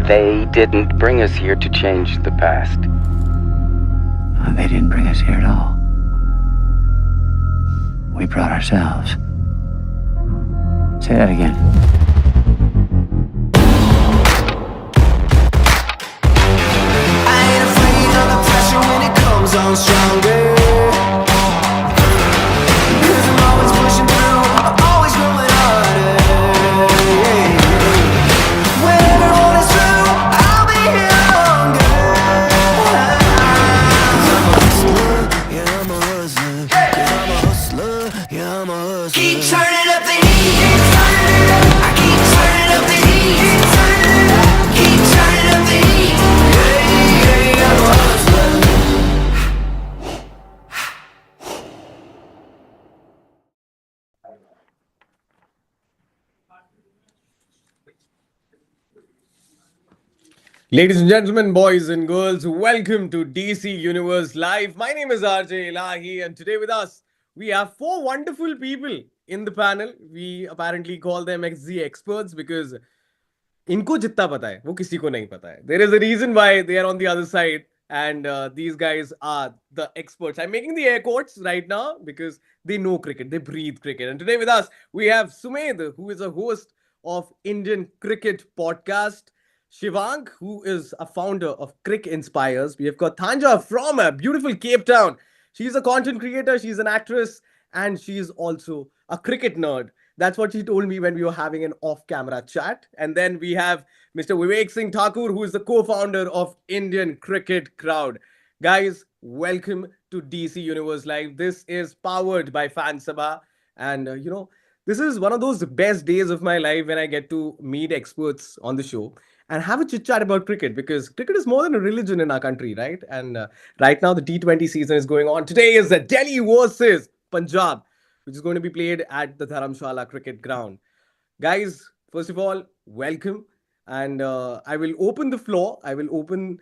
They didn't bring us here to change the past. They didn't bring us here at all. We brought ourselves. Say that again. I ain't afraid of the pressure when it comes on stronger. Cause I'm always pushing through, I'm always growing harder. When everyone is through, I'll be here longer. Yeah, I'm a hustler. Yeah, I'm a hustler. Yeah, I'm a hustler. Keep turning up the heat. I keep turning up the heat. Keep turning up the heat. Yeah, I'm a hustler. Ladies and gentlemen, boys and girls, welcome to DC Universe Live. My name is RJ Elahi, and today with us we have four wonderful people in the panel. We apparently call them XZ experts because इनको जितना पता है वो किसी को नहीं पता है. There is a reason why they are on the other side, and these guys are the experts. I'm making the air quotes right now because they know cricket, they breathe cricket. And today with us we have Sumed, who is a host of Indian Cricket Podcast. Shivang, who is a founder of Crick Inspires. We have got Thanja from beautiful Cape Town. She's a content creator, she's an actress, and she's also a cricket nerd. That's what she told me when we were having an off camera chat. And then we have Mr. Vivek Singh Thakur, who is the co founder of Indian Cricket Crowd. Guys, welcome to DC Universe Live. This is powered by Fan Sabha. And, this is one of those best days of my life when I get to meet experts on the show and have a chit chat about cricket, because cricket is more than a religion in our country, right? And right now, the T20 season is going on. Today is the Delhi versus Punjab, which is going to be played at the Dharamshala Cricket Ground. Guys, first of all, welcome. And I will open the floor. I will open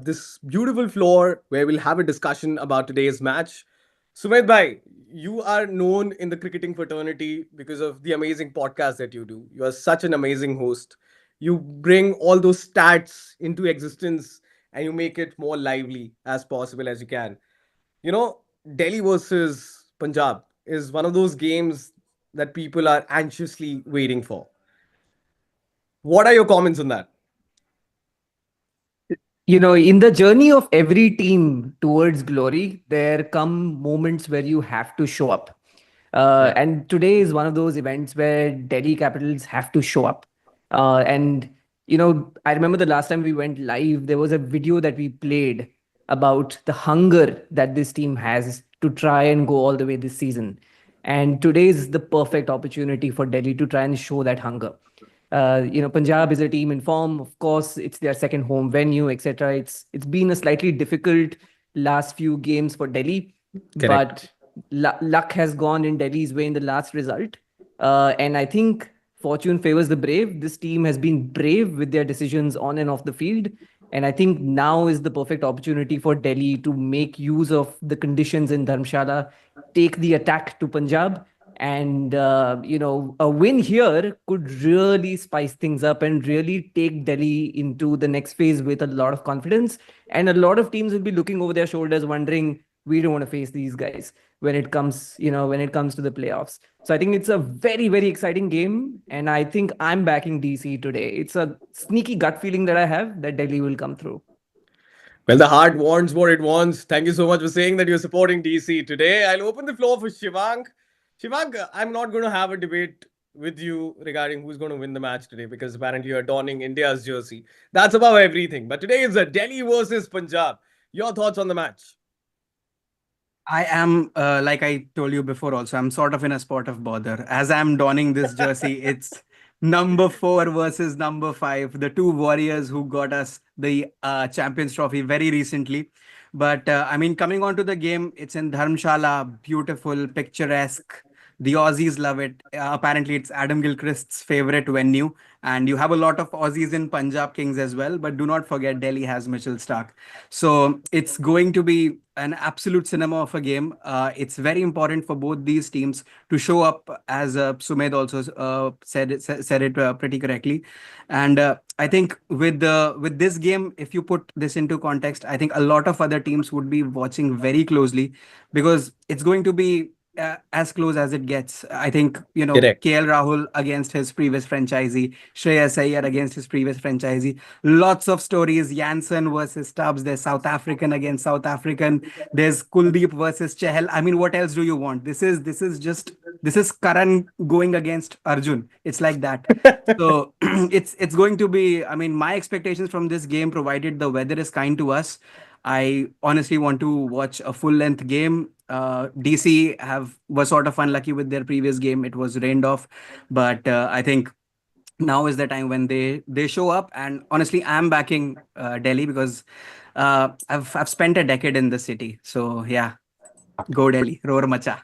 this beautiful floor where we'll have a discussion about today's match. Sumit bhai, you are known in the cricketing fraternity because of the amazing podcast that you do. You are such an amazing host. You bring all those stats into existence and you make it more lively as possible as you can. You know, Delhi versus Punjab is one of those games that people are anxiously waiting for. What are your comments on that? In the journey of every team towards glory, there come moments where you have to show up. And today is one of those events where Delhi Capitals have to show up. I remember the last time we went live, there was a video that we played about the hunger that this team has to try and go all the way this season. And today is the perfect opportunity for Delhi to try and show that hunger. Punjab is a team in form. Of course, it's their second home venue, etc. It's been a slightly difficult last few games for Delhi, Correct. but luck has gone in Delhi's way in the last result. And I think fortune favors the brave. This team has been brave with their decisions on and off the field. And I think now is the perfect opportunity for Delhi to make use of the conditions in Dharamshala, take the attack to Punjab. And, a win here could really spice things up and really take Delhi into the next phase with a lot of confidence. And a lot of teams will be looking over their shoulders, wondering, we don't want to face these guys when it comes to the playoffs. So I think it's a very, very exciting game. And I think I'm backing DC today. It's a sneaky gut feeling that I have that Delhi will come through. Well, the heart wants what it wants. Thank you so much for saying that you're supporting DC today. I'll open the floor for Shivang. Shivang, I'm not going to have a debate with you regarding who's going to win the match today because apparently you're donning India's jersey. That's above everything. But today is a Delhi versus Punjab. Your thoughts on the match? I am, like I told you before also, I'm sort of in a spot of bother. As I'm donning this jersey, it's number 4 versus number 5, the two warriors who got us the Champions Trophy very recently. But coming on to the game, it's in Dharamshala, beautiful, picturesque. The Aussies love it. Apparently, it's Adam Gilchrist's favorite venue. And you have a lot of Aussies in Punjab Kings as well. But do not forget, Delhi has Mitchell Stark. So it's going to be an absolute cinema of a game. It's very important for both these teams to show up, as Sumedh also said it pretty correctly. And I think with this game, if you put this into context, I think a lot of other teams would be watching very closely because it's going to be as close as it gets. I think, Correct. KL Rahul against his previous franchisee, Shreyas Iyer against his previous franchisee. Lots of stories. Janssen versus Stubbs. There's South African against South African. There's Kuldeep versus Chahal. I mean, what else do you want? This is Karan going against Arjun. It's like that. So it's going to be. I mean, my expectations from this game, provided the weather is kind to us, I honestly want to watch a full length game. DC was sort of unlucky with their previous game. It was rained off, but I think now is the time when they show up. And honestly, I'm backing Delhi because I've spent a decade in the city. So yeah, go Delhi, roar macha.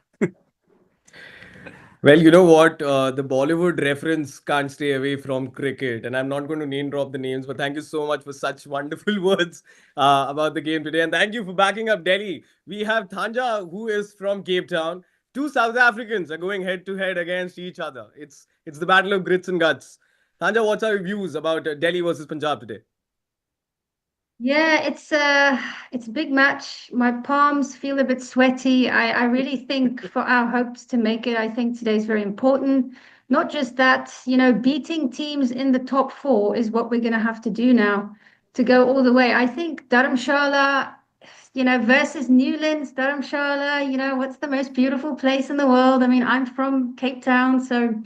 Well, you know what? The Bollywood reference can't stay away from cricket. And I'm not going to name drop the names, but thank you so much for such wonderful words about the game today. And thank you for backing up Delhi. We have Thanja, who is from Cape Town. Two South Africans are going head to head against each other. It's the battle of grits and guts. Thanja, what's our views about Delhi versus Punjab today? Yeah, it's a big match. My palms feel a bit sweaty. I really think for our hopes to make it, I think today's very important. Not just that, beating teams in the top four is what we're going to have to do now to go all the way. I think Dharamshala, versus Newlands, Dharamshala, what's the most beautiful place in the world? I mean, I'm from Cape Town, so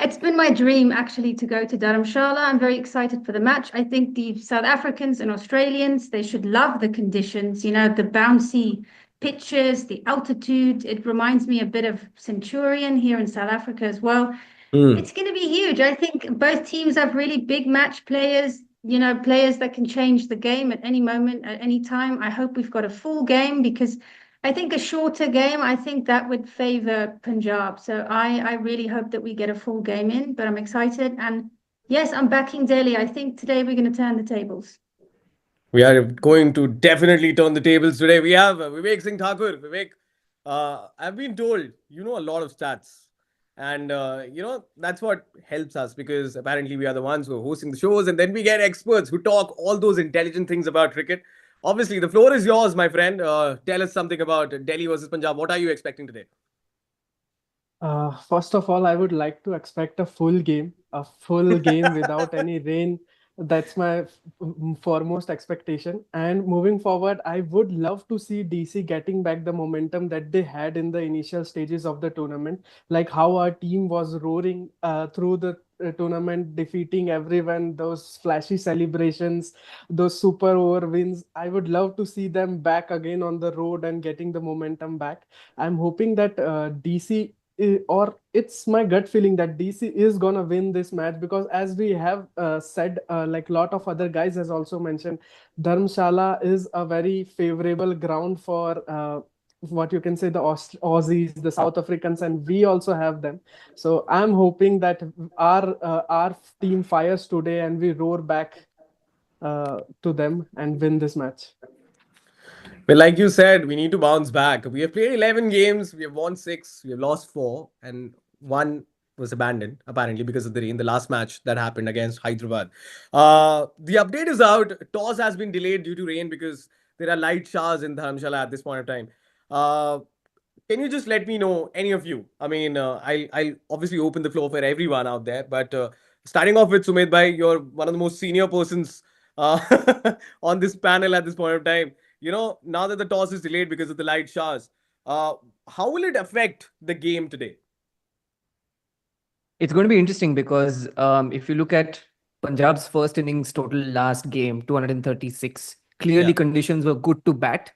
it's been my dream actually to go to Dharamshala. I'm very excited for the match. I think the South Africans and Australians, they should love the conditions, the bouncy pitches, the altitude. It reminds me a bit of Centurion here in South Africa as well. Hmm. It's going to be huge. I think both teams have really big match players, players that can change the game at any moment, at any time. I hope we've got a full game because I think a shorter game, I think that would favor Punjab. So I really hope that we get a full game in, but I'm excited. And yes, I'm backing Delhi. I think today we're going to turn the tables. We are going to definitely turn the tables today. We have Vivek Singh Thakur. Vivek, I've been told you know a lot of stats. And, that's what helps us because apparently we are the ones who are hosting the shows and then we get experts who talk all those intelligent things about cricket. Obviously, the floor is yours, my friend. Tell us something about Delhi versus Punjab. What are you expecting today? First of all, I would like to expect a full game without any rain. That's my foremost expectation. And moving forward, I would love to see DC getting back the momentum that they had in the initial stages of the tournament, like how our team was roaring through the tournament, defeating everyone, those flashy celebrations, those super over wins. I would love to see them back again on the road and getting the momentum back. I'm hoping that DC or it's my gut feeling that DC is gonna win this match because as we have said, like a lot of other guys has also mentioned, Dharamshala is a very favorable ground for what you can say the Aussies, the South Africans, and we also have them. So I'm hoping that our team fires today and we roar back to them and win this match. Well, like you said, we need to bounce back. We have played 11 games, we have won 6, we have lost 4, and one was abandoned, apparently, because of the rain. The last match that happened against Hyderabad. The update is out. Toss has been delayed due to rain because there are light showers in Dharamshala at this point of time. Uh, can you just let me know, any of you? I mean, I'll obviously open the floor for everyone out there, but starting off with Sumedh Bhai, you're one of the most senior persons on this panel at this point of time. Now that the toss is delayed because of the light showers, uh, how will it affect the game today? It's going to be interesting because if you look at Punjab's first innings total last game, 236, clearly Yeah. conditions were good to bat.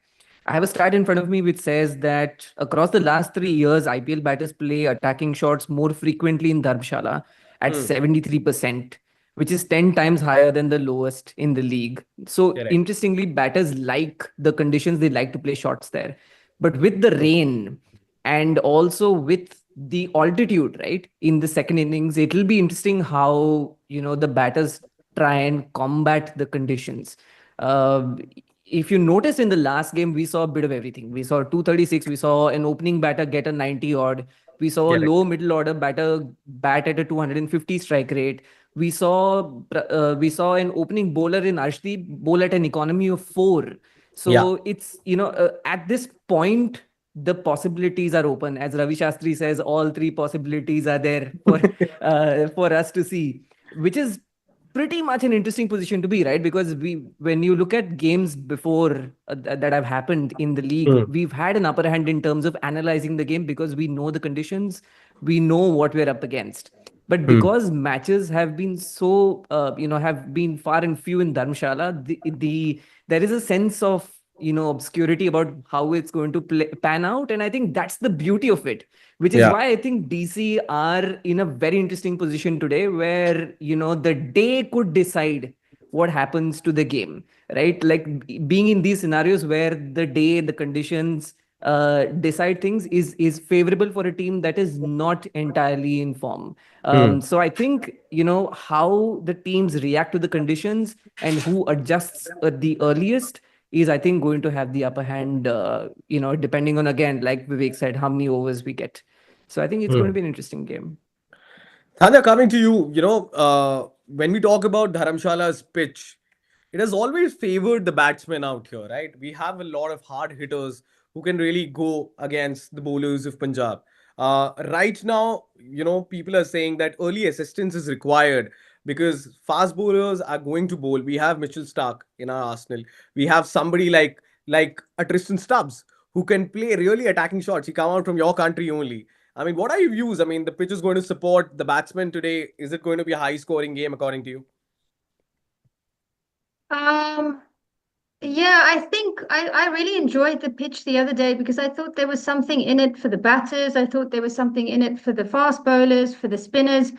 I have a stat in front of me which says that across the last 3 years, IPL batters play attacking shots more frequently in Dharamshala at Hmm. 73%, which is 10 times higher than the lowest in the league. So, Correct. interestingly, batters like the conditions, they like to play shots there. But with the rain and also with the altitude, right? In the second innings, it'll be interesting how, the batters try and combat the conditions. Uh, if you notice in the last game, we saw a bit of everything. We saw 236, we saw an opening batter get a 90 odd. We saw a Correct. low middle order batter bat at a 250 strike rate. We saw an opening bowler in Arshdeep bowl at an economy of 4. Yeah. So it's, at this point, the possibilities are open. As Ravi Shastri says, all three possibilities are there for us to see, which is pretty much an interesting position to be, right? Because when you look at games before that have happened in the league, Hmm. we've had an upper hand in terms of analyzing the game because we know the conditions, we know what we're up against. But Hmm. because matches have been so, have been far and few in Dharamshala, there is a sense of, obscurity about how it's going to pan out. And I think that's the beauty of it, which is Yeah. why I think DC are in a very interesting position today where, the day could decide what happens to the game, right? Like being in these scenarios where the day, the conditions decide things is favorable for a team that is not entirely in form. Hmm. So I think, how the teams react to the conditions and who adjusts the earliest is, I think, going to have the upper hand, depending on, again, like Vivek said, how many overs we get. So I think it's going to Hmm. be an interesting game. Tanya, coming to you, when we talk about Dharamshala's pitch, it has always favored the batsmen out here, right? We have a lot of hard hitters who can really go against the bowlers of Punjab. Right now, people are saying that early assistance is required because fast bowlers are going to bowl. We have Mitchell Stark in our arsenal. We have somebody like a Tristan Stubbs who can play really attacking shots. He come out from your country only. I mean, what are your views? I mean, the pitch is going to support the batsmen today. Is it going to be a high scoring game according to you? Um, Yeah, I think I really enjoyed the pitch the other day because I thought there was something in it for the batters. I thought there was something in it for the fast bowlers, for the spinners.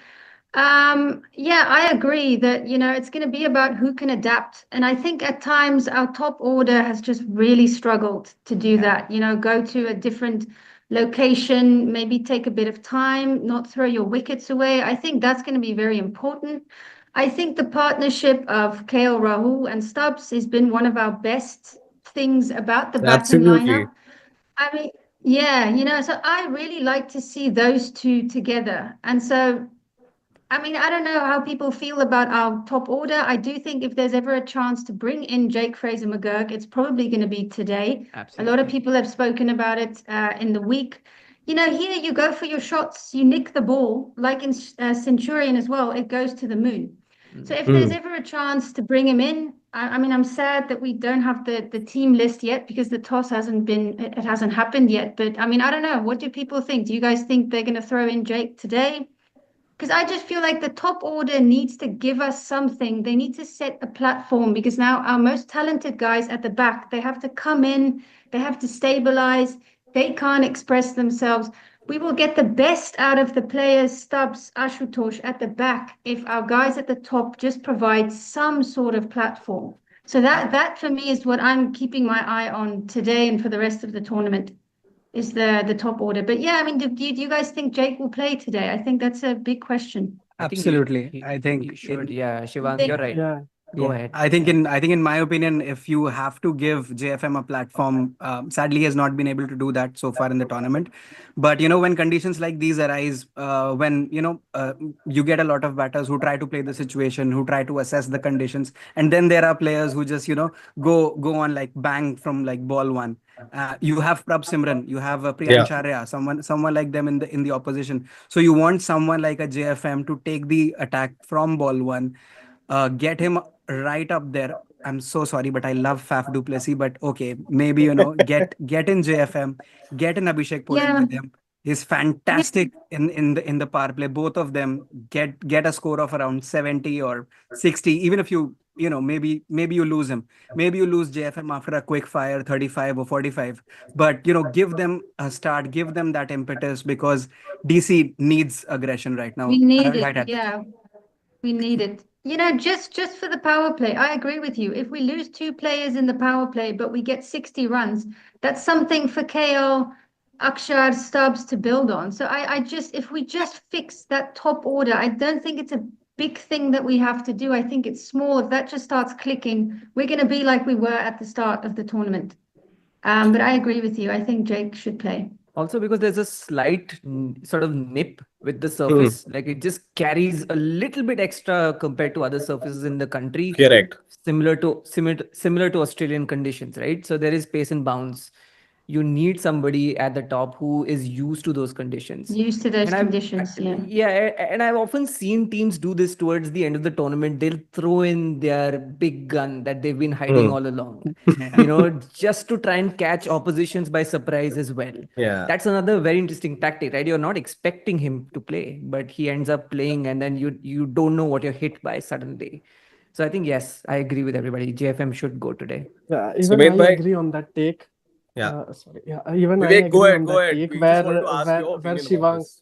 Yeah, I agree that, it's going to be about who can adapt. And I think at times our top order has just really struggled to do Yeah. that, go to a different location, maybe take a bit of time, not throw your wickets away. I think that's going to be very important. I think the partnership of KL Rahul and Stubbs has been one of our best things about the batting Absolutely. lineup. I mean, yeah, so I really like to see those two together. And so I mean, I don't know how people feel about our top order. I do think if there's ever a chance to bring in Jake Fraser McGurk, it's probably going to be today. A lot of Absolutely. people have spoken about it in the week. Here you go for your shots, you nick the ball, like in Centurion as well, it goes to the moon. So Mm. if there's Hmm. ever a chance to bring him in, I mean, I'm sad that we don't have the team list yet because the toss it hasn't happened yet. But I mean, I don't know. What do people think? Do you guys think they're going to throw in Jake today? Because I just feel like the top order needs to give us something. They need to set a platform because now our most talented guys at the back, they have to come in, they have to stabilize, they can't express themselves. We will get the best out of the players, Stubbs, Ashutosh at the back, if our guys at the top just provide some sort of platform. So that for me is what I'm keeping my eye on today and for the rest of the tournament is the top order. But yeah, I mean, do you guys think Jake will play today? I think that's a big question. I think he, Absolutely. I he think should. in Yeah, You Shivang, you're think? right. Yeah. Go Yeah, ahead. I think Yeah. in my opinion, if you have to give JFM a platform, sadly he has not been able to do that so far in the tournament. But when conditions like these arise, when you get a lot of batters who try to play the situation, who try to assess the conditions, and then there are players who just go on like bang from like ball one. You have Prab Simran, you have Priyan Yeah. Sharia, someone like them in the opposition. So you want someone like a JFM to take the attack from ball one, get him right up there. I'm so sorry, but I love Faf du Plessis. But okay, maybe get in JFM, get in Abhishek Porel Yeah, with him. He's yeah, fantastic in the power play. Both of them get a score of around 70 or 60. Even if maybe you lose him, maybe you lose JFM after a quick fire 35 or 45. But give them a start, give them that impetus because DC needs aggression right we now, need it. right at the Yeah, we need it. Just for the power play, I agree with you. If we lose two players in the power play, but we get 60 runs, that's something for KO Akshar, Stubbs to build on. So I just, if we just fix that top order, I don't think it's a big thing that we have to do. I think it's small. If that just starts clicking, we're going to be like we were at the start of the tournament. But I agree with you. I think Jake should play. Also, because there's a slight sort of nip with the Hmm. surface, like it just carries a little bit extra compared to other surfaces in the country, Correct. similar to Australian conditions, right? So there is pace and bounce. You need somebody at the top who is used to those conditions. Used to those And conditions, yeah. yeah, and I've often seen teams do this towards the end of the tournament. They'll throw in their big gun that they've been hiding Hmm. all along, Yeah. just to try and catch oppositions by surprise as well. Yeah. That's another very interesting tactic, right? You're not expecting him to play, but he ends up playing, and then you don't know what you're hit by suddenly. So I think yes, I agree with everybody. JFM should go today. Yeah, even I Sumit bhai? agree on that take. Yeah. Sorry, yeah, even I Vivek, go agree ahead. on Go that ahead. take We just wanted to ask your where opinion about Shivang this.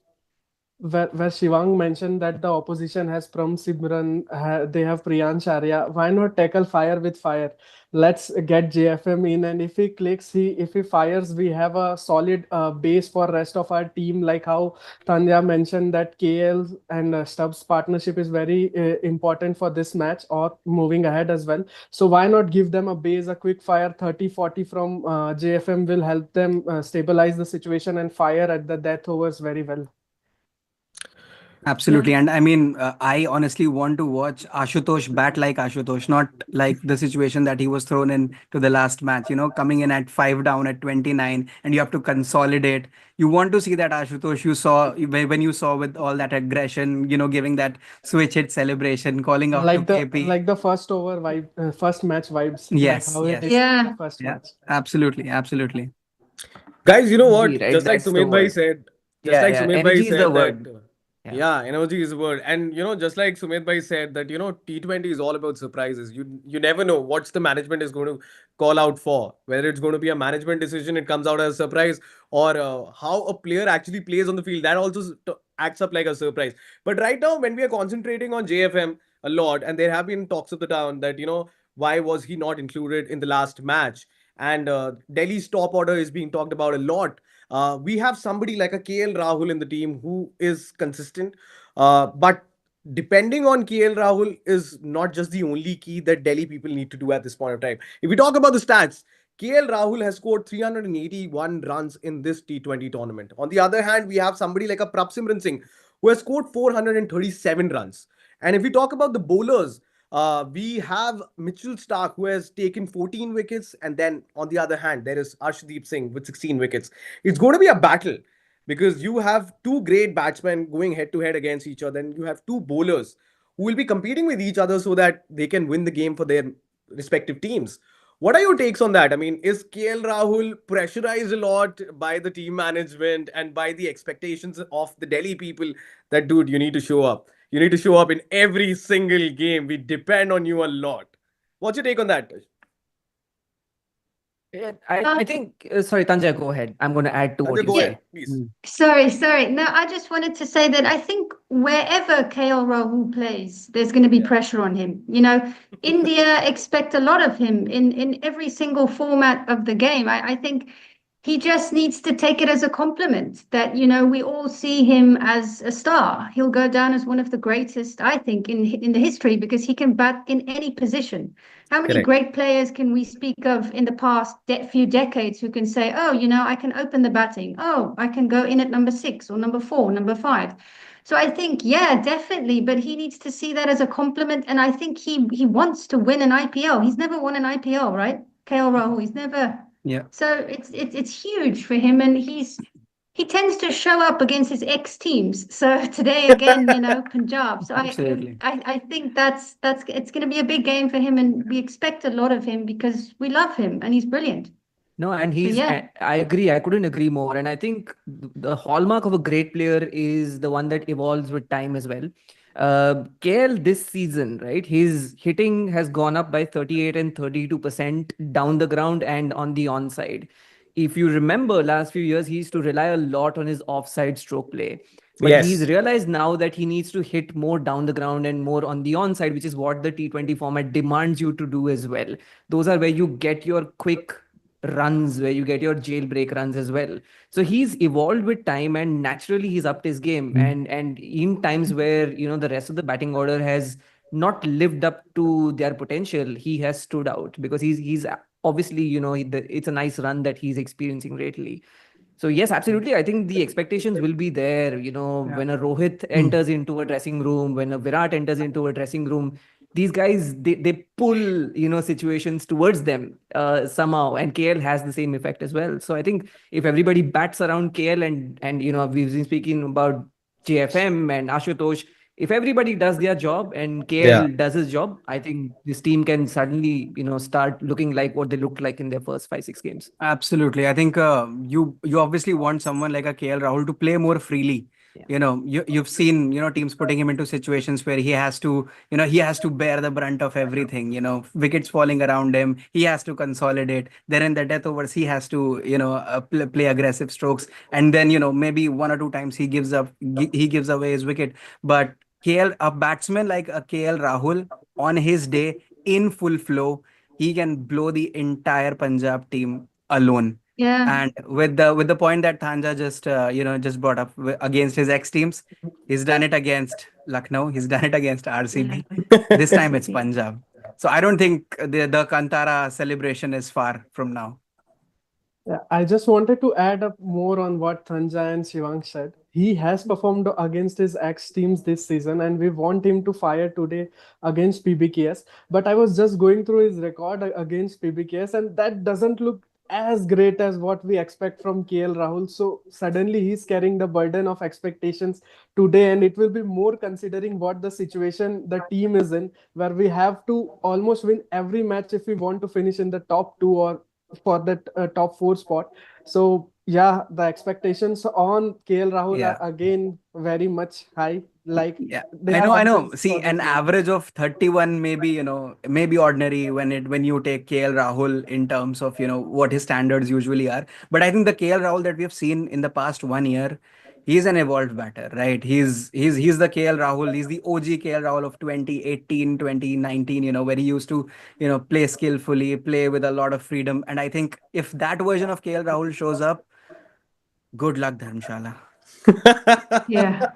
where Shivang mentioned that the opposition has Pram Simran, they have Priyansh Arya. Why not tackle fire with fire? Let's get JFM in, and if he clicks, if he fires, we have a solid base for rest of our team. Like how Tanya mentioned that KL and Stubbs partnership is very important for this match or moving ahead as well. So why not give them a base, a quick fire 30-40 from JFM will help them stabilize the situation and fire at the death overs very well. Absolutely. And I mean, I honestly want to watch Ashutosh bat like Ashutosh, not like the situation that he was thrown in to the last match, coming in at 5 down at 29 and you have to consolidate. You want to see that Ashutosh you saw when you saw with all that aggression, giving that switch hit celebration, calling out to KP. Like the first over vibe, first match vibes, like Yes, how it yes. is in the Yeah. first Yeah, match. absolutely. Absolutely. Guys, you know Energy, what? right? Just like That's the Sumit bhai word. said, Yeah, yeah. Energy is the that word. Yeah. yeah, energy is a word. And just like Sumit bhai said that T20 is all about surprises. You never know what's the management is going to call out for. Whether it's going to be a management decision, it comes out as a surprise, or how a player actually plays on the field. That also acts up like a surprise. But right now, when we are concentrating on JFM a lot, and there have been talks of the town that why was he not included in the last match? And Delhi's top order is being talked about a lot. We have somebody like a KL Rahul in the team who is consistent, but depending on KL Rahul is not just the only key that Delhi people need to do at this point of time. If we talk about the stats, KL Rahul has scored 381 runs in this T20 tournament. On the other hand, we have somebody like a Prabsimran Singh who has scored 437 runs. And if we talk about the bowlers, we have Mitchell Stark who has taken 14 wickets, and then on the other hand, there is Arshdeep Singh with 16 wickets. It's going to be a battle because you have two great batsmen going head to head against each other, and you have two bowlers who will be competing with each other so that they can win the game for their respective teams. What are your takes on that? I mean, is KL Rahul pressurized a lot by the team management and by the expectations of the Delhi people that, dude, you need to show up? You need to show up in every single game. We depend on you a lot. What's your take on that? Yeah, I think, sorry, Tanja, go ahead. I'm going to add to what Tanja, you go Yeah. ahead, say. please. Sorry. No, I just wanted to say that I think wherever KL Rahul plays, there's going to be Yeah. pressure on him. India expect a lot of him in every single format of the game. I think he just needs to take it as a compliment that, we all see him as a star. He'll go down as one of the greatest, I think, in the history because he can bat in any position. How many Correct. great players can we speak of in the past few decades who can say, oh, I can open the batting. Oh, I can go in at number 6 or number 4, number 5. So I think, yeah, definitely. But he needs to see that as a compliment. And I think he wants to win an IPL. He's never won an IPL, right? KL Rahul, he's never. Yeah. So it's huge for him. And he tends to show up against his ex teams. So today again, Punjab. So Absolutely. I think that's it's going to be a big game for him, and we expect a lot of him because we love him and he's brilliant. No, and So yeah, I agree. I couldn't agree more. And I think the hallmark of a great player is the one that evolves with time as well. KL this season, right? His hitting has gone up by 38 and 32% down the ground and on the onside. If you remember last few years, he used to rely a lot on his offside stroke play. But he's Yes. realized now that he needs to hit more down the ground and more on the onside, which is what the T20 format demands you to do as well. Those are where you get your quick runs where you get your jailbreak runs as well. So he's evolved with time, and naturally he's upped his game. And in times where the rest of the batting order has not lived up to their potential, he has stood out because he's obviously it's a nice run that he's experiencing lately. So yes, absolutely. I think the expectations will be there. Yeah. When a Rohit enters into a dressing room, when a Virat enters into a dressing room, these guys they pull situations towards them somehow, and KL has the same effect as well. So I think if everybody bats around KL, and we've been speaking about JFM and Ashutosh, if everybody does their job and Yeah. KL does his job, I think this team can suddenly start looking like what they looked like in their first 5 6 games. Absolutely. I think you obviously want someone like a KL Rahul to play more freely. Yeah. You've seen teams putting him into situations where he has to bear the brunt of everything. Wickets falling around him, he has to consolidate. Then in the death overs, he has to play aggressive strokes, and then maybe one or two times he gives away his wicket. But a batsman like a KL Rahul on his day in full flow, he can blow the entire Punjab team alone. Yeah. And with the point that Thanja just brought up against his ex teams, he's done it against Lucknow, he's done it against Yeah. RCB. This time it's Punjab. So I don't think the Kantara celebration is far from now. Yeah, I just wanted to add up more on what Thanja and Shivang said. He has performed against his ex teams this season, and we want him to fire today against PBKS. But I was just going through his record against PBKS, and that doesn't look as great as what we expect from KL Rahul. So suddenly he's carrying the burden of expectations today, and it will be more considering what the situation the team is in, where we have to almost win every match if we want to finish in the top two or for that top four spot. So yeah, the expectations on KL Rahul Yeah. are again very much high. Like Yeah, they I have know, I know. options See, for an this match. average of 31 maybe, maybe ordinary when you take KL Rahul in terms of, what his standards usually are. But I think the KL Rahul that we have seen in the past 1 year, he's an evolved batter, right? He's the KL Rahul, he's the OG KL Rahul of 2018, 2019, where he used to, play skillfully, play with a lot of freedom. And I think if that version of KL Rahul shows up, good luck, Dharamshala. Yeah.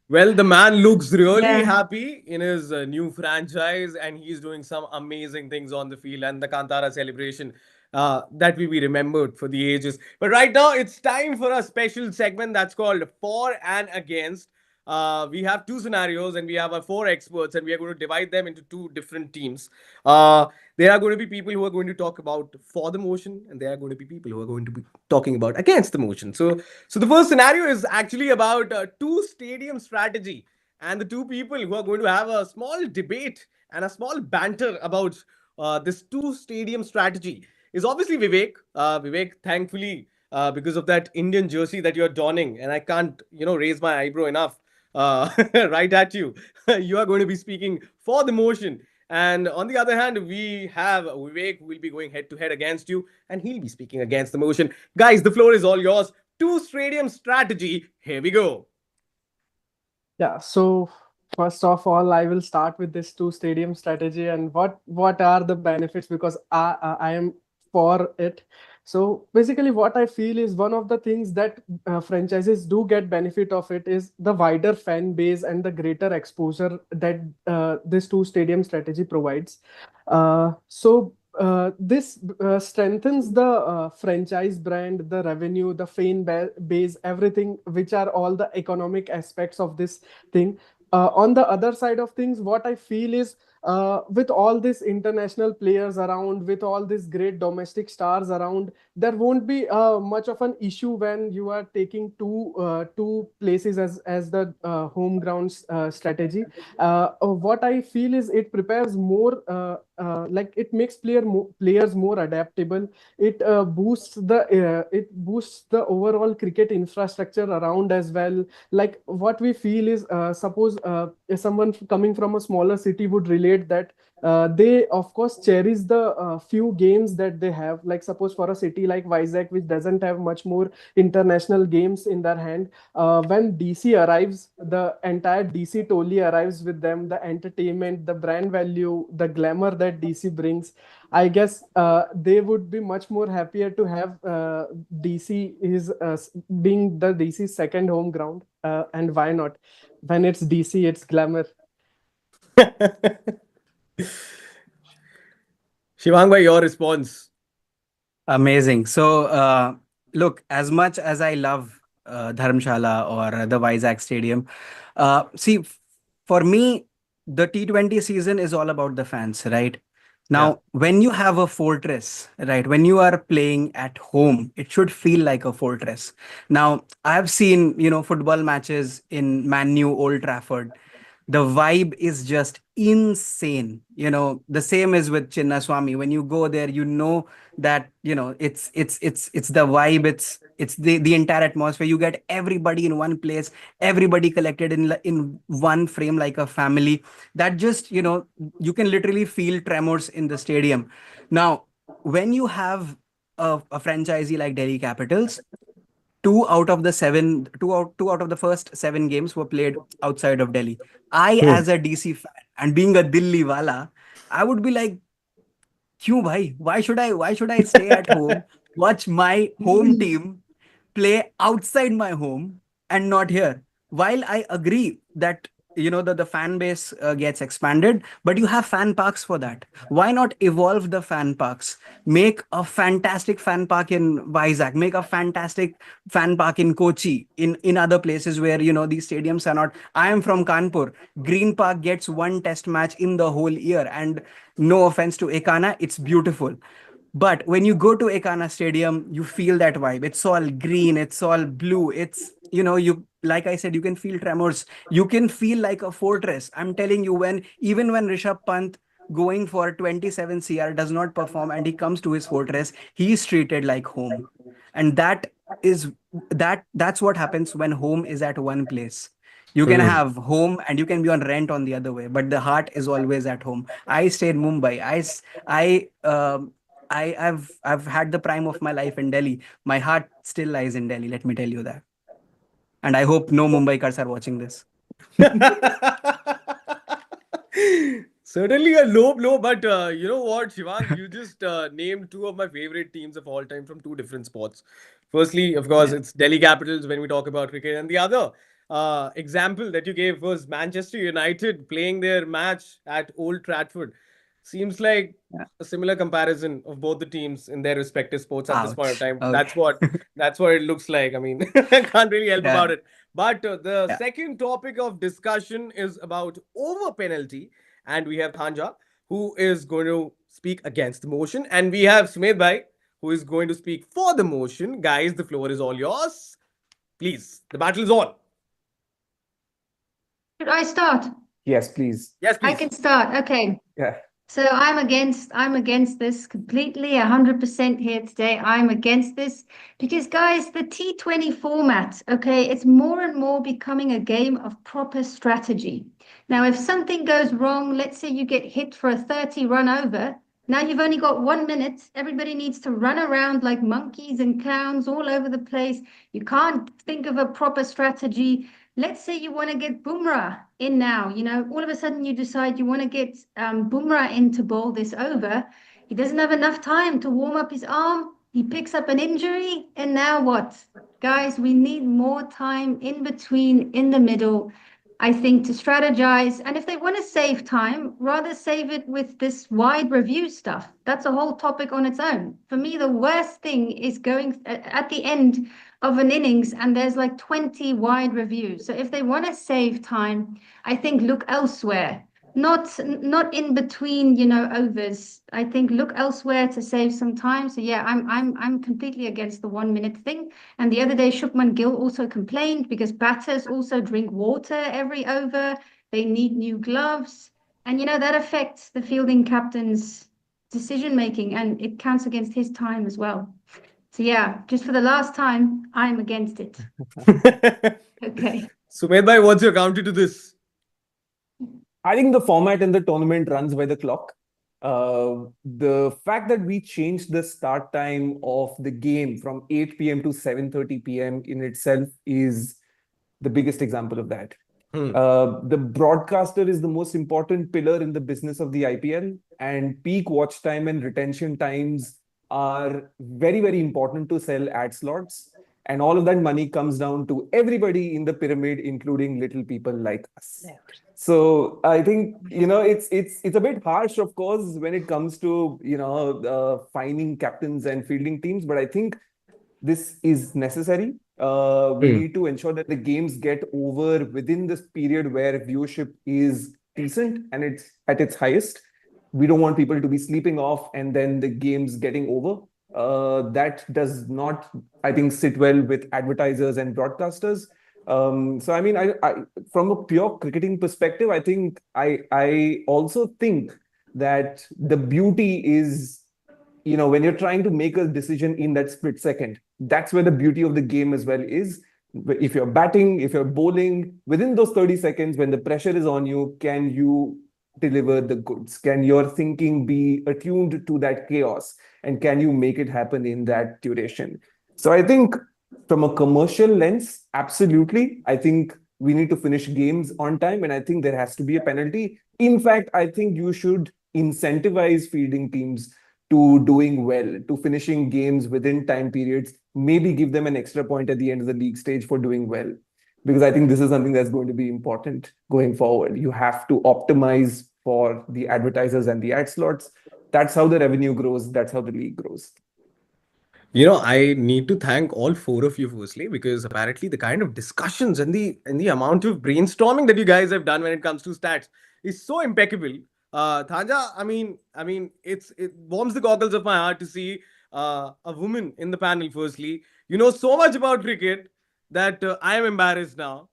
Well, the man looks really Yeah. happy in his new franchise, and he's doing some amazing things on the field. And the Kantara celebration that will be remembered for the ages. But right now, it's time for a special segment that's called For and Against. We have two scenarios, and we have our four experts, and we are going to divide them into two different teams. There are going to be people who are going to talk about for the motion, and there are going to be people who are going to be talking about against the motion. So the first scenario is actually about two stadium strategy, and the two people who are going to have a small debate and a small banter about this two stadium strategy is obviously Vivek. Vivek, thankfully, because of that Indian jersey that you're donning, and I can't, raise my eyebrow enough right at you. You are going to be speaking for the motion. And on the other hand, we have Vivek who will be going head to head against you, and he'll be speaking against the motion. Guys, the floor is all yours. Two stadium strategy. Here we go. Yeah, so first of all, I will start with this two stadium strategy and what are the benefits, because I am for it. So basically, what I feel is one of the things that franchises do get benefit of it is the wider fan base and the greater exposure that this two stadium strategy provides. This strengthens the franchise brand, the revenue, the base, everything, which are all the economic aspects of this thing. On the other side of things, what I feel is with all these international players around, with all these great domestic stars around, there won't be much of an issue when you are taking two places as the home ground strategy. What I feel is it prepares more. Like it makes players more adaptable. It boosts the overall cricket infrastructure around as well. Like what we feel is, suppose if someone coming from a smaller city would relate appreciate that they of course cherish the few games that they have. Like suppose for a city like Vizag, which doesn't have much more international games in their hand, when DC arrives, the entire DC totally arrives with them. The entertainment, the brand value, the glamour that DC brings, I guess they would be much more happier to have DC is being the DC's second home ground. And why not? When it's DC, it's glamour. Shivang bhai, your response. Amazing. So, look, as much as I love Dharamshala or the Vizag Stadium, see, for me, the T20 season is all about the fans, right? Yeah. Now, when you have a fortress, right, when you are playing at home, it should feel like a fortress. Now, I have seen, football matches in Man U, Old Trafford. The vibe is just insane. The same is with Chinnaswamy. When you go there, that it's the vibe, it's the entire atmosphere. You get everybody in one place, everybody collected in one frame like a family. That just you can literally feel tremors in the stadium. Now, when you have a franchisee like Delhi Capitals, two out of the first 7 games were played outside of Delhi. I, as a DC fan and being a Dilli wala, I would be like, "Kyun bhai? Why should I stay at home, watch my home team play outside my home and not here?" While I agree that the fan base gets expanded, but you have fan parks for that. Why not evolve the fan parks? Make a fantastic fan park in Vizag, make a fantastic fan park in Kochi, in other places where these stadiums are not. I am from Kanpur. Green Park gets one test match in the whole year, and no offense to Ekana, it's beautiful. But when you go to Ekana Stadium, you feel that vibe. It's all green, it's all blue. It's, you, like I said, you can feel tremors. You can feel like a fortress. I'm telling you, even when Rishabh Pant going for 27 CR does not perform and he comes to his fortress, he's treated like home. And is that's what happens when home is at one place. You can have home and you can be on rent on the other way, but the heart is always at home. I stay in Mumbai. I've had the prime of my life in Delhi. My heart still lies in Delhi. Let me tell you that. And I hope no Mumbaikars are watching this. Certainly a low blow, but you know what, Shivang, you just named two of my favorite teams of all time from two different sports. Firstly, of course, Yeah. it's Delhi Capitals when we talk about cricket, and the other example that you gave was Manchester United playing their match at Old Trafford. Seems like Yeah. a similar comparison of both the teams in their respective sports at this point of Ouch. time. Okay. That's what it looks like. I mean, I can't really help Yeah. about it. But the Yeah. second topic of discussion is about over penalty, and we have Thanja, who is going to speak against the motion, and we have Sumit Bhai, who is going to speak for the motion. Guys, the floor is all yours. Please, the battle is on. Should I start? Yes, please. Yes, I please. can start. Okay. Yeah. So I'm against this completely, 100% here today. I'm against this because guys, the T20 format, okay, it's more and more becoming a game of proper strategy. Now, if something goes wrong, let's say you get hit for a 30 run over, now you've only got 1 minute. Everybody needs to run around like monkeys and clowns all over the place. You can't think of a proper strategy. Let's say you want to get Bumrah in now, all of a sudden you decide you want to get Bumrah in to bowl this over. He doesn't have enough time to warm up his arm. He picks up an injury, and now what? Guys, we need more time in between, in the middle, I think, to strategize. And if they want to save time, rather save it with this wide review stuff. That's a whole topic on its own. For me, the worst thing is going at the end of an innings and there's like 20 wide reviews. So if they want to save time, I think look elsewhere. Not in between, overs. I think look elsewhere to save some time. So yeah, I'm completely against the 1 minute thing. And the other day, Shukman Gill also complained because batters also drink water every over. They need new gloves, and that affects the fielding captain's decision making, and it counts against his time as well. So yeah, just for the last time, I'm against it. Okay. Sumit Bhai, what's your counter to this? I think the format in the tournament runs by the clock. The fact that we changed the start time of the game from 8 p.m. to 7:30 p.m. in itself is the biggest example of that. The broadcaster is the most important pillar in the business of the IPL, and peak watch time and retention times are very, very important to sell ad slots. And all of that money comes down to everybody in the pyramid, including little people like us. So I think it's a bit harsh, of course, when it comes to finding captains and fielding teams. But I think this is necessary. We need to ensure that the games get over within this period where viewership is decent and it's at its highest. We don't want people to be sleeping off and then the games getting over. That does not, I think, sit well with advertisers and broadcasters. So I mean, I from a pure cricketing perspective, I think I also think that the beauty is, when you're trying to make a decision in that split second, that's where the beauty of the game as well is. If you're batting, if you're bowling, within those 30 seconds, when the pressure is on you, can you deliver the goods? Can your thinking be attuned to that chaos? And can you make it happen in that duration? So I think from a commercial lens, absolutely. I think we need to finish games on time, and I think there has to be a penalty. In fact, I think you should incentivize fielding teams to doing well, to finishing games within time periods, maybe give them an extra point at the end of the league stage for doing well. Because I think this is something that's going to be important going forward. You have to optimize for the advertisers and the ad slots. That's how the revenue grows. That's how the league grows. I need to thank all four of you firstly, because apparently the kind of discussions and the amount of brainstorming that you guys have done when it comes to stats is so impeccable. Thanja, it warms the goggles of my heart to see a woman in the panel. Firstly, you know so much about cricket that I am embarrassed now.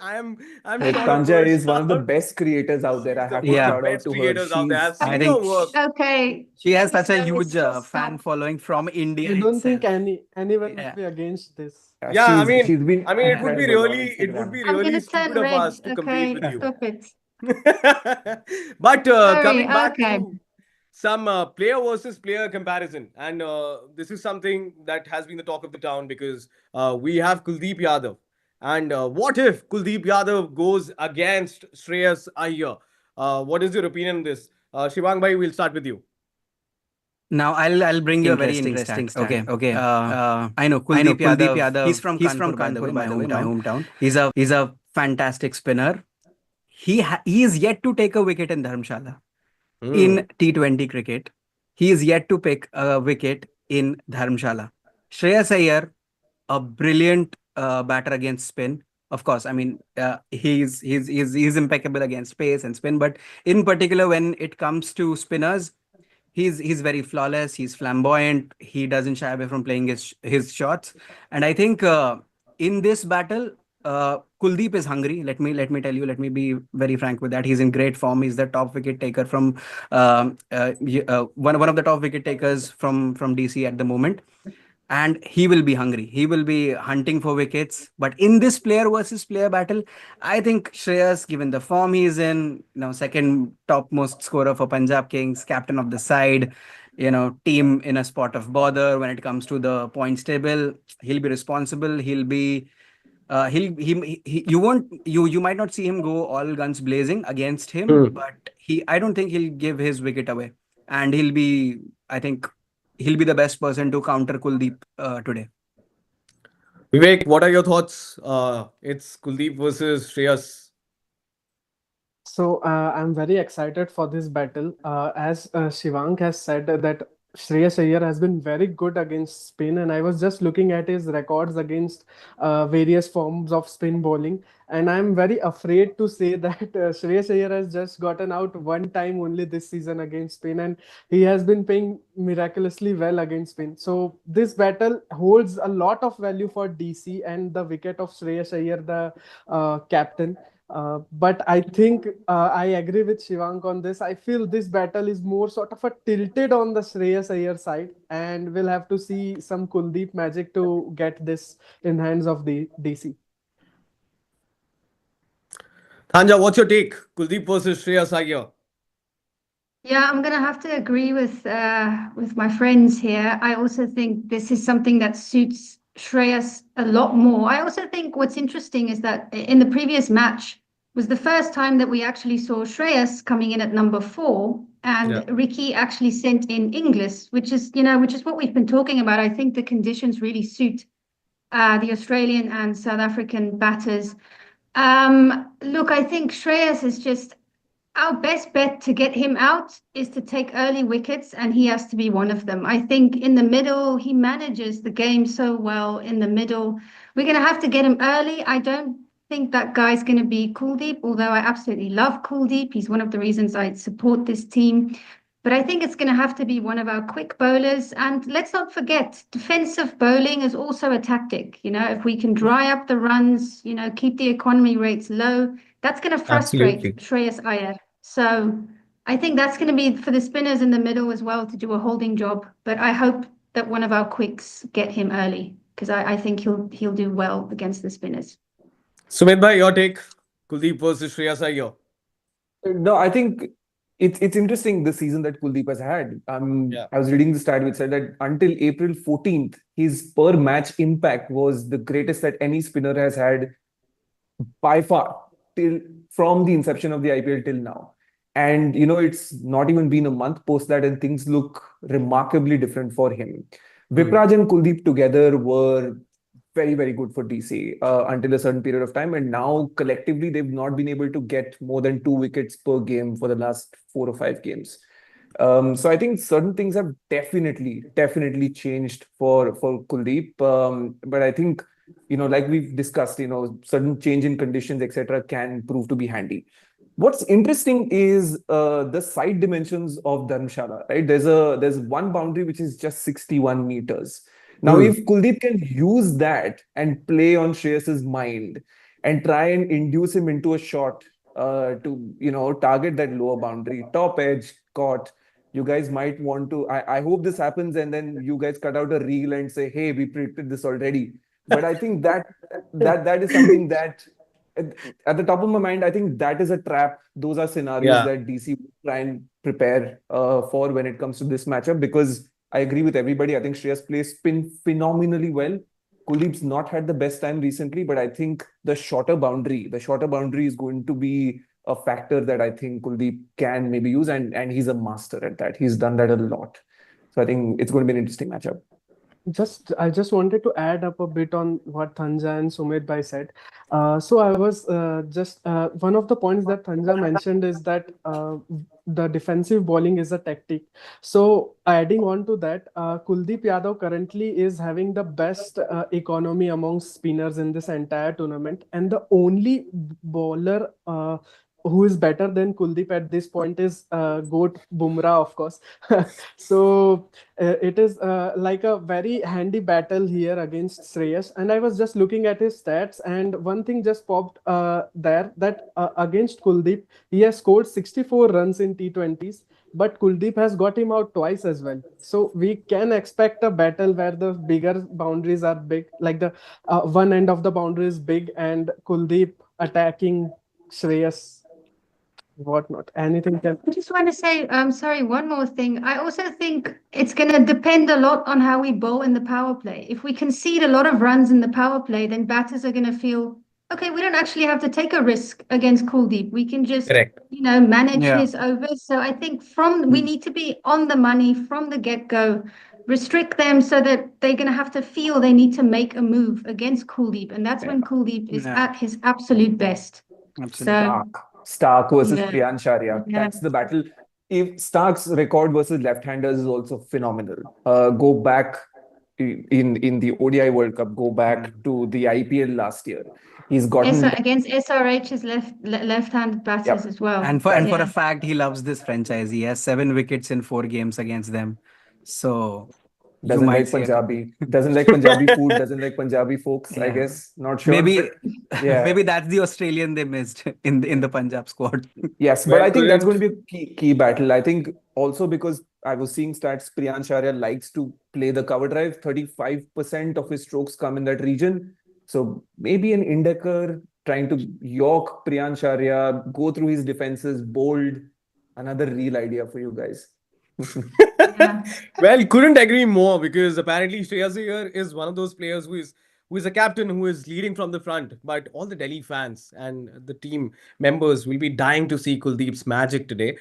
I'm sort of Tanja burst is one of the out. best creators out there. She's I the have one to of the Yeah. shout out best to her. creators out there. I've I seen think her work. Okay, she has such a so huge just fan stop. following from India I don't think itself. anyone will Yeah. be against this. Yeah, She's been it would be incredible on Instagram. I'm really gonna turn stupid of red. us to compete with Okay, you. stop it. But Sorry. coming back Okay. to some player versus player comparison, and this is something that has been the talk of the town because we have Kuldeep Yadav. And what if Kuldeep Yadav goes against Shreyas Iyer? What is your opinion on this? Shivang Bhai, we'll start with you. Now I'll bring you a very interesting stat. Okay. I know Kuldeep Yadav. He's from Kanpur, by the way, my hometown. He's a fantastic spinner. He is yet to take a wicket in Dharamshala in T20 cricket. He is yet to pick a wicket in Dharamshala. Shreyas Iyer, a brilliant batter against spin. Of course, I mean he's impeccable against pace and spin, but in particular when it comes to spinners, he's very flawless. He's flamboyant. He doesn't shy away from playing his shots. And I think in this battle, Kuldeep is hungry. Let me tell you. Let me be very frank with that. He's in great form. He's the top wicket taker from one of the top wicket takers from DC at the moment, and he will be hungry. He will be hunting for wickets. But in this player versus player battle, I think Shreyas, given the form he's in, second topmost scorer for Punjab Kings, captain of the side, team in a spot of bother when it comes to the points table, he'll be responsible. He'll be he you won't you might not see him go all guns blazing against him, but I don't think he'll give his wicket away, and I think he'll be the best person to counter Kuldeep today. Vivek, what are your thoughts? It's Kuldeep versus Shreyas. So I'm very excited for this battle. As Shivank has said that Shreyas Iyer has been very good against spin, and I was just looking at his records against various forms of spin bowling, and I'm very afraid to say that Shreyas Iyer has just gotten out one time only this season against spin, and he has been playing miraculously well against spin. So this battle holds a lot of value for DC and the wicket of Shreyas Iyer, the captain. But I think I agree with Shivank on this. I feel this battle is more sort of a tilted on the Shreyas Iyer side, and we'll have to see some Kuldeep magic to get this in hands of the DC. Hanja, what's your take? Kuldeep versus Shreyas Iyer. Yeah, I'm gonna have to agree with my friends here. I also think this is something that suits Shreyas a lot more. I also think what's interesting is that in the previous match was the first time that we actually saw Shreyas coming in at number 4, Yeah. and Ricky actually sent in Inglis, which is what we've been talking about. I think the conditions really suit the Australian and South African batters. Look, I think Shreyas is just our best bet to get him out is to take early wickets, and he has to be one of them. I think in the middle, he manages the game so well in the middle. We're going to have to get him early. I don't think that guy's going to be Kuldeep, although I absolutely love Kuldeep. He's one of the reasons I support this team. But I think it's going to have to be one of our quick bowlers. And let's not forget, defensive bowling is also a tactic. If we can dry up the runs, keep the economy rates low, that's going to Absolutely. frustrate Shreyas Iyer. So I think that's going to be for the spinners in the middle as well to do a holding job. But I hope that one of our quicks get him early because I think he'll do well against the spinners. Sumit bhai, your take? Kuldeep versus Shreyas Iyer. No, I think it's interesting the season that Kuldeep has had. Yeah. I was reading the stat which said that until April 14th, his per match impact was the greatest that any spinner has had by far from the inception of the IPL till now. And it's not even been a month post that, and things look remarkably different for him. Vipraj and Kuldeep together were very, very good for DC until a certain period of time. And now collectively, they've not been able to get more than 2 wickets per game for the last 4 or 5 games. So I think certain things have definitely changed for Kuldeep. But I think, like we've discussed, certain change in conditions, etc., can prove to be handy. What's interesting is the side dimensions of Dharamshala, right? There's one boundary which is just 61 meters. Now, if Kuldeep can use that and play on Shreyas's mind and try and induce him into a shot to target that lower boundary, top edge, caught. You guys might want to. I hope this happens, and then you guys cut out a reel and say, "Hey, we predicted this already." But I think that is something that at the top of my mind, I think that is a trap. Those are scenarios Yeah. that DC will try and prepare for when it comes to this matchup, because I agree with everybody. I think Shreyas plays spin phenomenally well. Kuldeep's not had the best time recently, but I think the shorter boundary is going to be a factor that I think Kuldeep can maybe use, and he's a master at that. He's done that a lot. So I think it's going to be an interesting matchup. I just wanted to add up a bit on what Thanja and Sumit Bhai said. So I was just one of the points that Thanja mentioned is that the defensive bowling is a tactic. So adding on to that, Kuldeep Yadav currently is having the best economy amongst spinners in this entire tournament, and the only bowler who is better than Kuldeep at this point is GOAT Bumrah, of course. So it is like a very handy battle here against Shreyas. And I was just looking at his stats, and one thing just popped there that against Kuldeep, he has scored 64 runs in T20s, but Kuldeep has got him out twice as well. So we can expect a battle where the bigger boundaries are big, like the one end of the boundary is big, and Kuldeep attacking Shreyas. Whatnot. Anything can. I just want to say, sorry, one more thing. I also think it's going to depend a lot on how we bowl in the power play. If we concede a lot of runs in the power play, then batters are going to feel, okay, we don't actually have to take a risk against Kuldeep. We can just, Correct. manage Yeah. his overs. So I think we need to be on the money from the get-go, restrict them so that they're going to have to feel they need to make a move against Kuldeep. And that's when Kuldeep is Yeah. at his absolute best. Absolutely. So Stark versus Yeah. Priyansh Arya. Yeah. That's the battle. If Stark's record versus left-handers is also phenomenal. Go back in the ODI World Cup. Go back to the IPL last year. He's gotten. Against SRH's left-handed batters Yep. as well. And for Yeah. a fact, he loves this franchise. He has 7 wickets in 4 games against them. So you Doesn't might like see a Punjabi. Doesn't like Punjabi food. Doesn't like Punjabi folks. I Yeah. guess. Not sure. maybe but yeah. maybe that's the Australian they missed in the Punjab squad. Yes, but Well, I think that's couldn't- going to be a key battle. I think also because I was seeing stats, Priyansh Arya likes to play the cover drive. 35% of his strokes come in that region. So maybe an Indecker trying to york Priyan Sharia, go through his defenses, bold. Another real idea for you guys. Yeah. Well, couldn't agree more because apparently Shreyas Iyer is one of those players who is a captain who is leading from the front. But all the Delhi fans and the team members will be dying to see Kuldeep's magic today.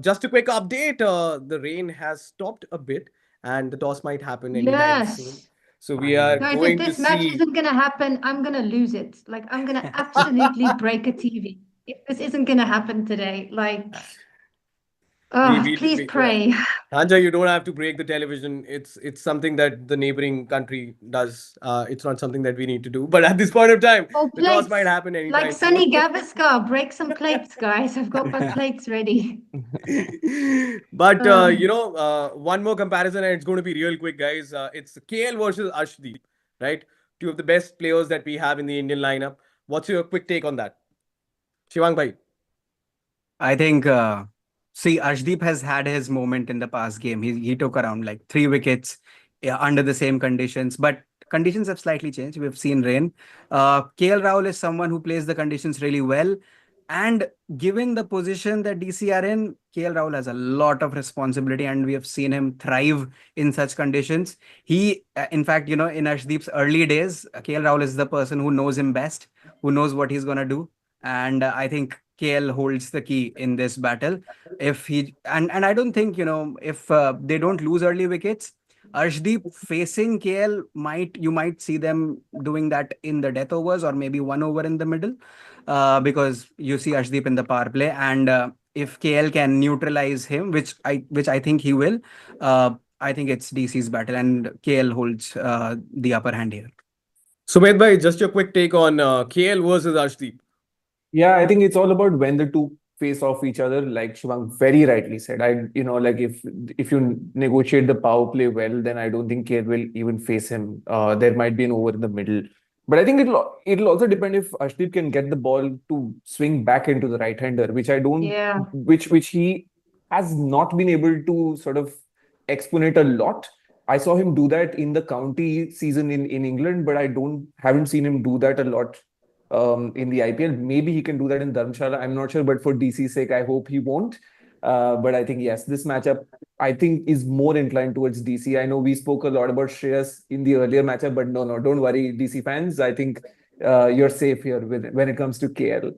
Just a quick update: the rain has stopped a bit, and the toss might happen anytime soon. Yes. So we are Finally. Guys, if going to this match see. isn't going to happen, I'm going to lose it. Like, I'm going to absolutely break a TV if this isn't going to happen today. Like, We, oh, we, please we yeah. pray. Anja, you don't have to break the television. It's something that the neighboring country does. It's not something that we need to do. But at this point of time, Or the toss might plates. happen Like anytime soon. Sunny Gavaskar, break some plates, guys. I've got my plates ready. But Um, one more comparison, and it's going to be real quick, guys. It's KL versus Ashdeep, right? Two of the best players that we have in the Indian lineup. What's your quick take on that, Shivang bhai? I think, see, Arshdeep has had his moment in the past game. He took around like 3 wickets, yeah, under the same conditions, but conditions have slightly changed. We've seen rain. KL Rahul is someone who plays the conditions really well. And given the position that DC are in, KL Rahul has a lot of responsibility, and we have seen him thrive in such conditions. In fact, in Arshdeep's early days, KL Rahul is the person who knows him best, who knows what he's going to do. And I think KL holds the key in this battle. If he and I don't think, if they don't lose early wickets, Arshdeep facing KL, you might see them doing that in the death overs or maybe 1 over in the middle, because you see Arshdeep in the power play, and if KL can neutralize him, which I think he will, I think it's DC's battle, and KL holds the upper hand here. Sumedh bhai, just your quick take on KL versus Ashdeep. Yeah, I think it's all about when the two face off each other, like Shivang very rightly said. Like if you negotiate the power play well, then I don't think Care will even face him. There might be an over in the middle. But I think it'll also depend if Ashdeep can get the ball to swing back into the right hander, which I don't yeah. which he has not been able to sort of exponent a lot. I saw him do that in the county season in England, but I don't haven't seen him do that a lot in the IPL. Maybe he can do that in Dharamshala. I'm not sure, but for DC's sake, I hope he won't. But I think, yes, this matchup, I think, is more inclined towards DC. I know we spoke a lot about Shreyas in the earlier matchup, but no, don't worry, DC fans. I think you're safe here when it comes to KL.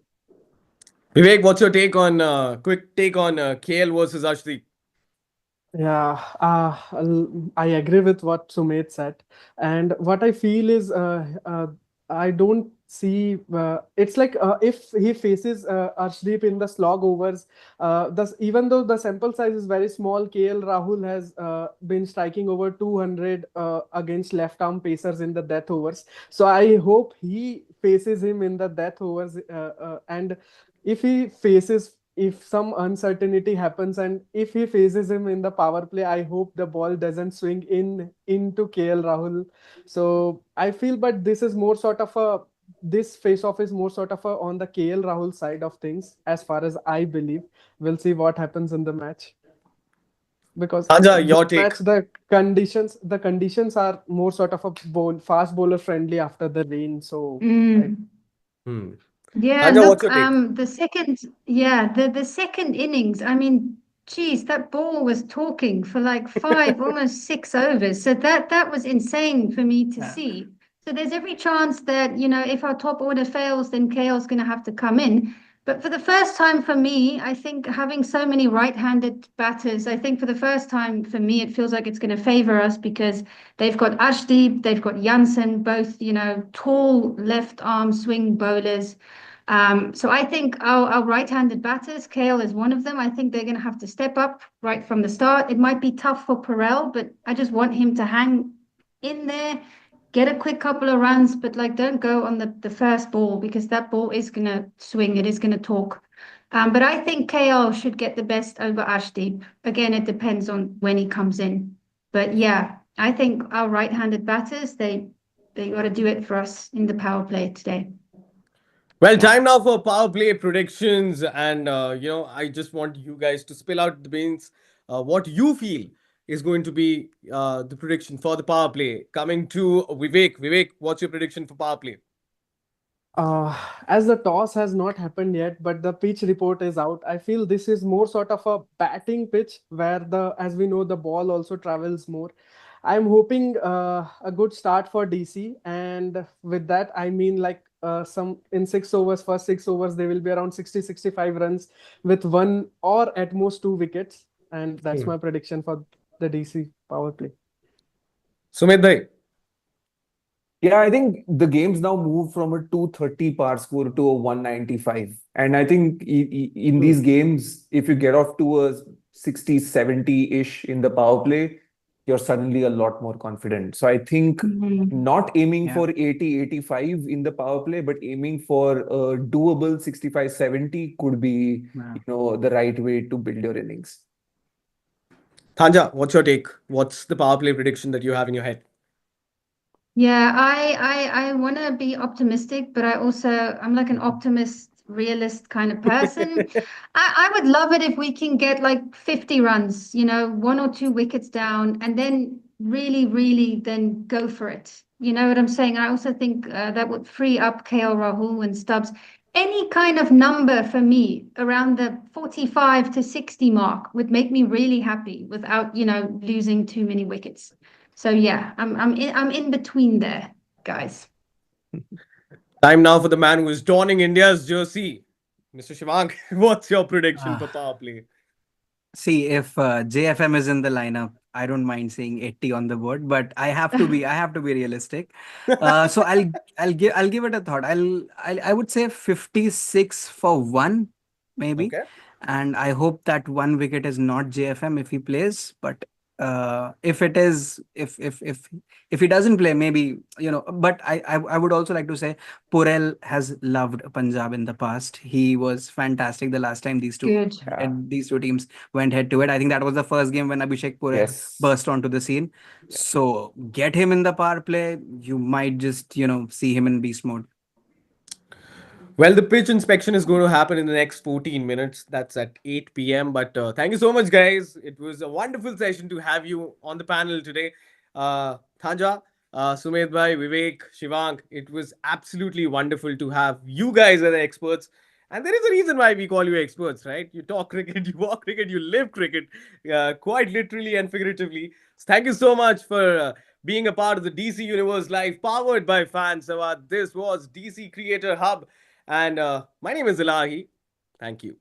Vivek, what's your take on quick take on KL versus Ashdeep? Yeah, I agree with what Sumit said, and what I feel is I don't see. It's like if he faces Arshdeep in the slog overs, even though the sample size is very small, KL Rahul has been striking over 200 against left arm pacers in the death overs. So I hope he faces him in the death overs, and if he faces if some uncertainty happens and if he faces him in the power play, I hope the ball doesn't swing into KL Rahul. So I feel, but this face off is more sort of on the KL Rahul side of things, as far as I believe. We'll see what happens in the match, because Anja, this your take. match the conditions are more sort of fast bowler friendly after the rain. So Hmm. Yeah, Anja, what's look, your take? the second innings, I mean, geez, that ball was talking for like five, almost 6 overs. So that was insane for me to see. So there's every chance that, if our top order fails, then KL's going to have to come in. But for the first time for me, I think having so many right-handed batters, I think for the first time for me, it feels like it's going to favor us because they've got Ashdeep, they've got Janssen, both, tall left arm swing bowlers. So I think our right-handed batters, Kale is one of them. I think they're going to have to step up right from the start. It might be tough for Perel, but I just want him to hang in there, get a quick couple of runs, but like don't go on the first ball because that ball is going to swing. It is going to talk. But I think KL should get the best over Ashdeep. Again, it depends on when he comes in. But yeah, I think our right-handed batters, they got to do it for us in the power play today. Well, time now for power play predictions, and I just want you guys to spill out the beans. What you feel is going to be the prediction for the power play. Coming to Vivek. Vivek, what's your prediction for power play? Uh, as the toss has not happened yet, but the pitch report is out. I feel this is more sort of a batting pitch where as we know, the ball also travels more. I'm hoping a good start for DC, and with that, I mean like some in 6 overs, first 6 overs, they will be around 60, 65 runs with one or at most two wickets, and that's Hmm. my prediction for the DC power play. Sumit bhai. Yeah, I think the game's now moved from a 230 par score to a 195. And I think in Hmm. these games, if you get off to a 60, 70-ish in the power play, you're suddenly a lot more confident. So I think Mhm. not aiming Yeah. for 80, 85 in the power play, but aiming for a doable 65, 70 could be, Yeah. the right way to build your innings. Thanja, what's your take? What's the power play prediction that you have in your head? Yeah, I want to be optimistic, but I'm like an optimist, realist kind of person. I would love it if we can get like 50 runs, one or two wickets down, and then really, really then go for it. You know what I'm saying? I also think that would free up KL Rahul and Stubbs. Any kind of number for me around the 45 to 60 mark would make me really happy without, losing too many wickets. So yeah, I'm in between there, guys. Time now for the man who is donning India's jersey. Mr. Shivank, what's your prediction for Ah, power play? see, if JFM is in the lineup, I don't mind saying 80 on the board, but I have to be realistic. So I'll give it a thought. I would say 56 for one, maybe. Okay. And I hope that one wicket is not JFM if he plays. But if it is, if he doesn't play, maybe, but I would also like to say Purel has loved Punjab in the past. He was fantastic the last time Good. Yeah. these two teams went head to head. I think that was the first game when Abhishek Purel Yes. burst onto the scene. Yeah. So get him in the power play. You might just, see him in beast mode. Well, the pitch inspection is going to happen in the next 14 minutes. That's at 8 p.m. But thank you so much, guys. It was a wonderful session to have you on the panel today. Thanja, Sumedh Bhai, Vivek, Shivank, it was absolutely wonderful to have you guys as the experts. And there is a reason why we call you experts, right? You talk cricket, you walk cricket, you live cricket, quite literally and figuratively. So thank you so much for being a part of the DC Universe Live, powered by Fans. This was DC Creator Hub. And my name is Ilahi. Thank you.